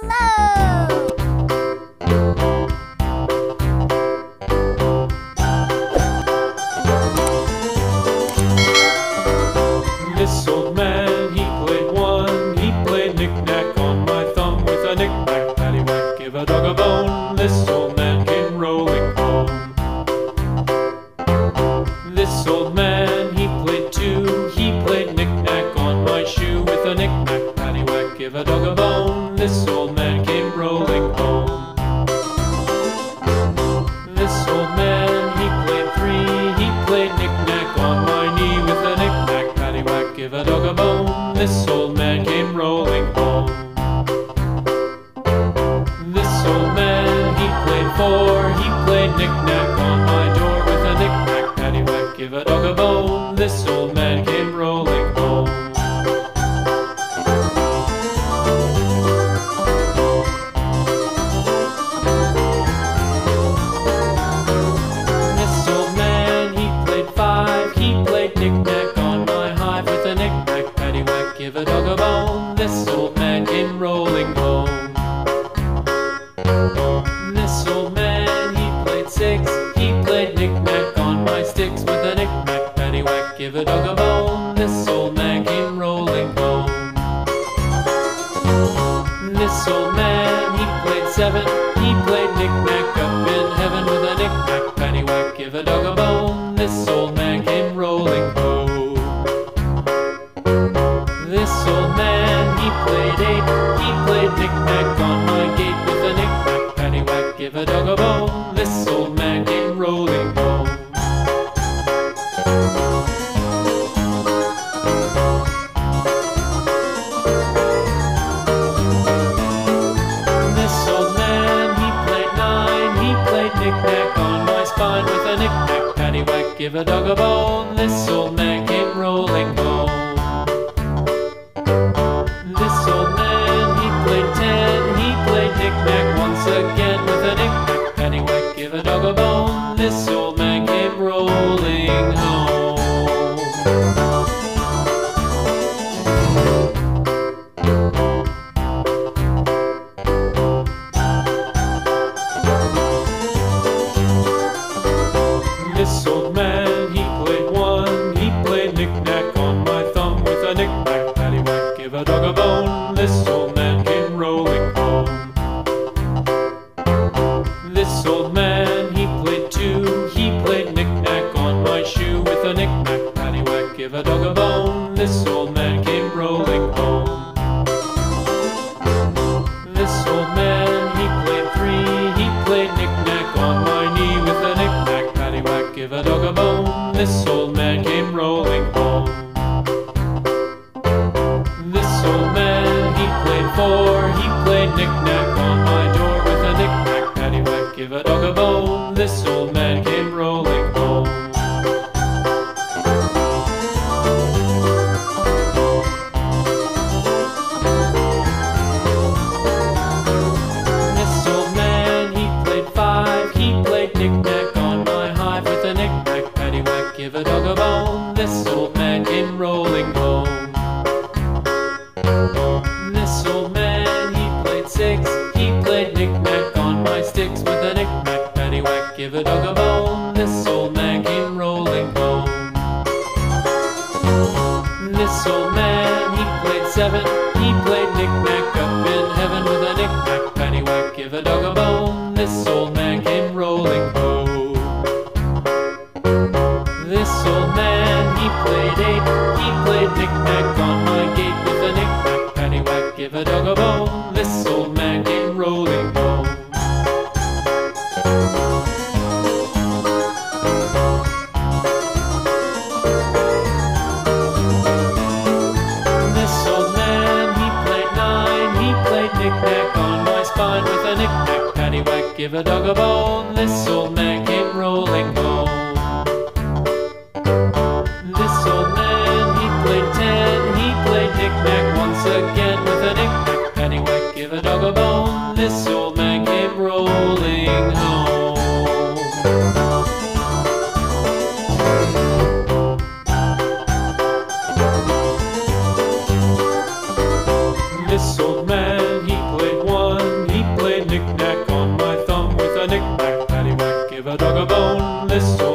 Amnilo! This old man, he played one. He played knick-knack on my thumb with a knick-knack, paddywhack, give a dog a bone. This old man came rolling home. This old man, he played two. He played knick-knack on my shoe with a knick-knack, paddywhack, give a dog a bone. This old man came rolling home. This old man, he played three. He played knick-knack on my knee with a knick-knack, paddywhack, give a dog a bone. This old man came rolling home. This old man, he played four. He played knick-knack on my door with a knick-knack, paddywhack, give a dog a bone. This old man came rolling home. This old man, he played five. He played knick-knack on my hive with a knick-knack, paddywhack, give a dog a bone. This old man came rolling home. This old man, he played six. He played knick-knack on my sticks with a knick-knack, paddywhack, give a dog a bone. This old man came rolling home. This old man, he played seven. He played knick-knack up in heaven with a knick-knack, paddywhack, give a dog a bone. This old man came rolling home. This old man, he played eight. He played knick-knack on my gate with a knick-knack, paddywhack, give a dog a bone. This old man came rolling home. This old man, he played nine. He played knick-knack on my spine with a knick-knack, paddywhack, give a dog a bone. This old man came rolling home. This old man, he played ten. He played knick-knack once again with a knick-knack, paddywhack, give a dog a bone. This old man came rolling home. This old man, he played one. He played knick-knack on my thumb with a knick-knack, paddywhack, give a dog a bone. This old man came rolling home. This old man, he played two. He played knick-knack on my shoe with a knick-knack, paddywhack, give a dog a bone. This old man came rolling home. This old man, he played three. He played knick-knack on my knee with a knick-knack, paddywhack, give a dog a bone. This old man came rolling home. This old man, he played four. He played knick-knack on my door with a knick-knack, paddywhack, give a dog a bone. This old man came rolling home. This old man, he played five. He played knick-knack on my hive with a knick-knack, paddywhack, give a dog a bone. This old man came rolling home. This old man, he played six. He played knick-knack on my sticks with a knick-knack, paddywhack, give a dog a bone. This old man came rolling home. This old man, he played seven. He played knick-knack up in heaven with a knick-knack, paddywhack, give a dog a bone. This old man came rolling home. This old man, he played eight. He played knick-knack on my gate with a knick-knack, paddywhack, give a dog a bone. This old man came rolling home. This old man, he played nine. He played knick-knack on my spine with a knick-knack, paddywhack, give a dog a bone. This old man came rolling home. This old man, he played ten. He played knick-knack once again with a knick-knack, paddywhack, give a dog a bone. This old man came rolling home. This old man, he played one. This